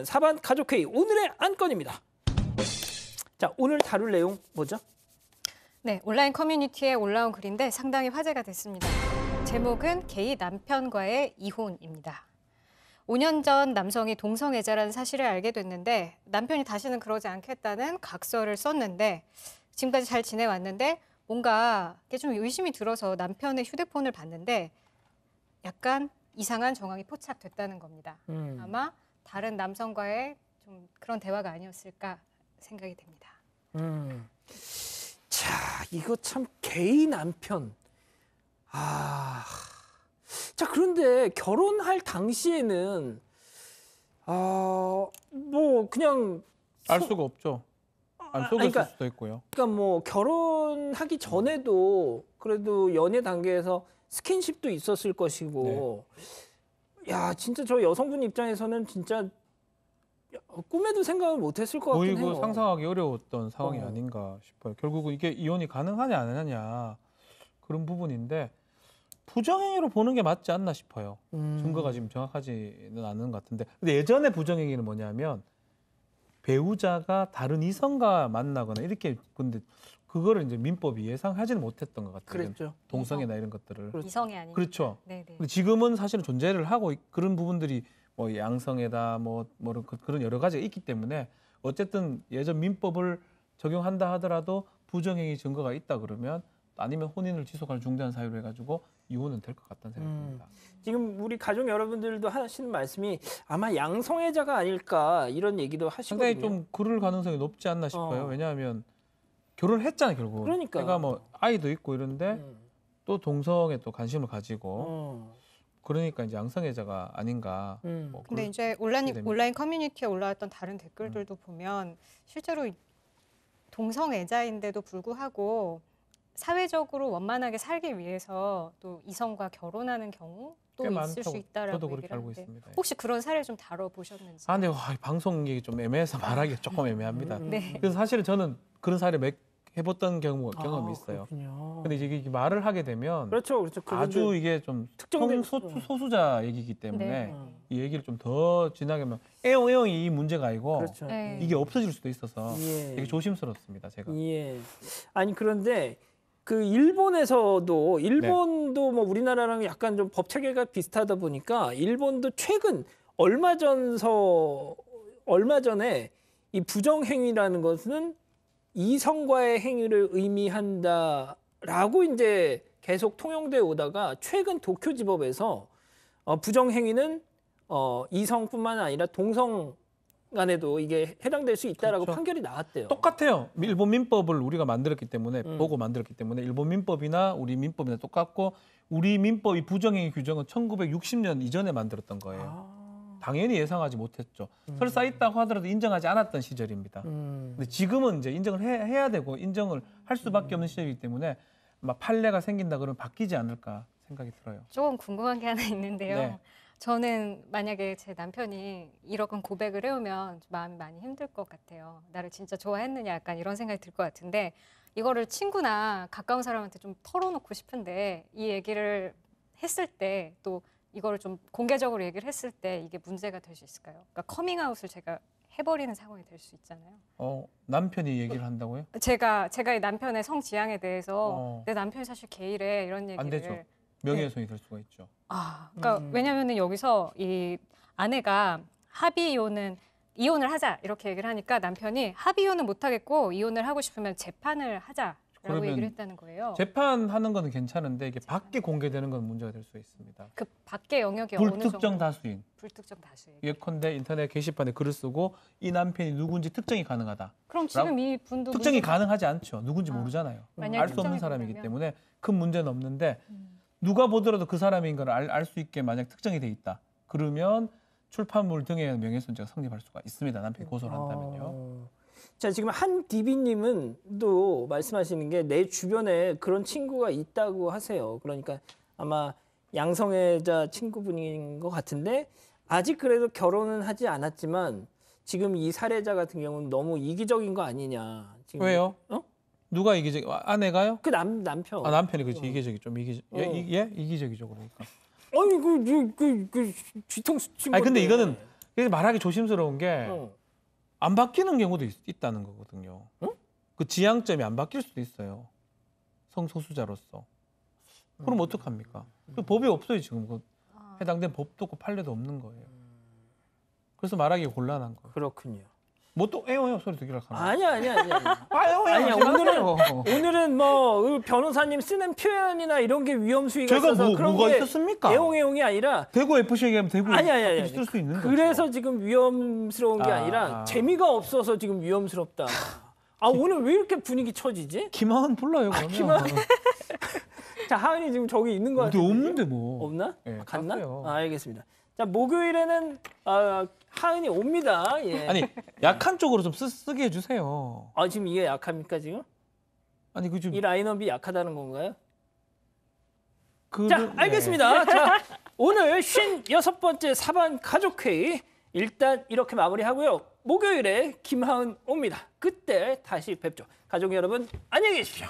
사반 가족회의 오늘의 안건입니다. 자, 오늘 다룰 내용 뭐죠? 네, 온라인 커뮤니티에 올라온 글인데 상당히 화제가 됐습니다. 제목은 게이 남편과의 이혼입니다. 5년 전 남성이 동성애자라는 사실을 알게 됐는데 남편이 다시는 그러지 않겠다는 각서를 썼는데 지금까지 잘 지내왔는데 뭔가 좀 의심이 들어서 남편의 휴대폰을 봤는데 약간 이상한 정황이 포착됐다는 겁니다. 아마 다른 남성과의 좀 그런 대화가 아니었을까 생각이 됩니다. 자, 이거 참 게이 남편. 자, 그런데 결혼할 당시에는 뭐 그냥 알 수가 없죠. 안 속였을 그러니까, 수도 있고요. 그러니까 뭐 결혼하기 전에도 그래도 연애 단계에서 스킨십도 있었을 것이고, 야, 진짜 저 여성분 입장에서는 진짜 꿈에도 생각을 못했을 것 같긴 해요. 보이고 상상하기 어려웠던 상황이 아닌가 싶어요. 결국은 이게 이혼이 가능하냐 안 하냐 그런 부분인데 부정행위로 보는 게 맞지 않나 싶어요. 증거가 지금 정확하지는 않은 것 같은데. 근데 예전에 부정행위는 뭐냐면 배우자가 다른 이성과 만나거나 이렇게, 근데 그거를 이제 민법이 예상하지는 못했던 것 같아요. 그랬죠. 동성애나 이런 것들을. 이성이 아니니까. 그렇죠. 네네. 근데 지금은 사실은 존재를 하고 그런 부분들이 뭐 양성애다 뭐 그런 여러 가지가 있기 때문에 어쨌든 예전 민법을 적용한다 하더라도 부정행위 증거가 있다 그러면 아니면 혼인을 지속할 중대한 사유로 해가지고 이혼은 될 것 같다는 생각이 듭니다. 지금 우리 가족 여러분들도 하시는 말씀이 아마 양성애자가 아닐까 이런 얘기도 하시거든요. 상당히 좀 그럴 가능성이 높지 않나 싶어요. 왜냐하면 결혼을 했잖아요, 결국. 그러니까. 애가 뭐 아이도 있고 이런데 또 동성에 또 관심을 가지고 그러니까 이제 양성애자가 아닌가. 뭐 근데 이제 온라인 커뮤니티에 올라왔던 다른 댓글들도 보면 실제로 동성애자인데도 불구하고 사회적으로 원만하게 살기 위해서 또 이성과 결혼하는 경우 또 있을 수 있다라고 저도 그렇게 얘기를 알고 하는데 있습니다. 혹시 그런 사례 좀 다뤄보셨는지? 근데 방송 얘기 좀 애매해서 말하기가 조금 애매합니다. 네. 그래서 사실은 저는 그런 사례 해봤던 경험이 있어요. 그렇군요. 근데 이게 말을 하게 되면 그렇죠. 아주 이게 좀 특정된 소수자 얘기이기 때문에 네. 이 얘기를 좀 더 진하게 하면 애용이 이 문제가 아니고 그렇죠. 네. 이게 없어질 수도 있어서 예. 되게 조심스럽습니다, 제가. 예. 아니 그런데 그 일본도 뭐 우리나라랑 약간 좀 법 체계가 비슷하다 보니까 일본도 최근 얼마 전에 이 부정행위라는 것은 이성과의 행위를 의미한다라고 이제 계속 통용돼 오다가 최근 도쿄지법에서 부정행위는 이성뿐만 아니라 동성 간에도 이게 해당될 수 있다라고 그렇죠. 판결이 나왔대요. 똑같아요. 일본 민법을 우리가 만들었기 때문에 보고 만들었기 때문에 일본 민법이나 우리 민법이나 똑같고 우리 민법이 부정행위 규정은 1960년 이전에 만들었던 거예요. 당연히 예상하지 못했죠. 설사 있다고 하더라도 인정하지 않았던 시절입니다. 근데 지금은 이제 인정을 해야 되고 인정을 할 수밖에 없는 시절이기 때문에 막 판례가 생긴다 그러면 바뀌지 않을까 생각이 들어요. 조금 궁금한 게 하나 있는데요. 네. 저는 만약에 제 남편이 이런 고백을 해오면 좀 마음이 많이 힘들 것 같아요. 나를 진짜 좋아했느냐 약간 이런 생각이 들 것 같은데 이거를 친구나 가까운 사람한테 좀 털어놓고 싶은데 이 얘기를 했을 때 또 이거를 좀 공개적으로 얘기를 했을 때 이게 문제가 될 수 있을까요? 그러니까 커밍아웃을 제가 해버리는 상황이 될 수 있잖아요. 남편이 얘기를 한다고요? 제가 이 남편의 성 지향에 대해서 내 남편이 사실 게이래 이런 얘기를 안 되죠. 명예훼손이 될 수가 있죠. 그러니까 왜냐면은 여기서 이 아내가 합의 이혼을 하자 이렇게 얘기를 하니까 남편이 합의 이혼은 못 하겠고 이혼을 하고 싶으면 재판을 하자라고 얘기를 했다는 거예요. 재판하는 거는 괜찮은데 이게 밖에 공개되는 건 문제가 될 수 있습니다. 그 밖의 영역이 어느 불특정 정도 다수인. 불특정 다수인. 예컨대 인터넷 게시판에 글을 쓰고 이 남편이 누군지 특정이 가능하다. 그럼 지금 이 분도 특정이 가능하지 않죠. 누군지 모르잖아요. 만약에 알 수 없는 특정이 사람이기 된다면? 때문에 큰 문제는 없는데 누가 보더라도 그 사람인 걸 알 수 있게 만약 특정이 돼 있다. 그러면 출판물 등의 명예훼손죄가 성립할 수가 있습니다. 남편이 고소를 한다면요. 자, 지금 한 DB님은 또 말씀하시는 게 내 주변에 그런 친구가 있다고 하세요. 그러니까 아마 양성애자 친구분인 것 같은데 아직 그래도 결혼은 하지 않았지만 지금 이 사례자 같은 경우는 너무 이기적인 거 아니냐. 지금 왜요? 누가 이기적? 아내가요? 그 남편. 남편이 그렇지. 이기적이 좀 이기적이죠 그러니까. 아니 그 뒤통수 친 아니 근데 건데. 이거는 그래서 말하기 조심스러운 게 안 어. 바뀌는 경우도 있다는 거거든요. 응? 그 지향점이 안 바뀔 수도 있어요. 성소수자로서. 그럼 어떡합니까? 그 법이 없어요 지금. 그 해당된 법도 없고 판례도 없는 거예요. 그래서 말하기 곤란한 거예요. 그렇군요. 뭐 또 에어요 소리 듣기로 하나? 아니야. 아니야 오늘은 뭐 변호사님 쓰는 표현이나 이런 게 위험수위가 제가 있어서 그런 뭐가 게 있었습니까? 애용이 아니라 대구 FC 얘기하면 대구 아니야. 쓸 수 있는 거죠. 그래서 지금 위험스러운 게 아니라 재미가 없어서 지금 위험스럽다. 오늘 왜 이렇게 분위기 처지지? 김하은 불러요 그러면. 김하은. 자, 하은이 지금 저기 있는 거 어디 같은데. 없는데 뭐. 없나? 예, 갔나? 갔어요. 알겠습니다. 자, 목요일에는 하은이 옵니다. 예. 아니 약한 쪽으로 좀 쓰게 해주세요. 지금 이게 약합니까 지금? 아니 그 좀. 이 라인업이 약하다는 건가요? 그, 자, 알겠습니다. 자, 오늘 56번째 사반 가족회의 일단 이렇게 마무리하고요. 목요일에 김하은 옵니다. 그때 다시 뵙죠. 가족 여러분 안녕히 계십시오.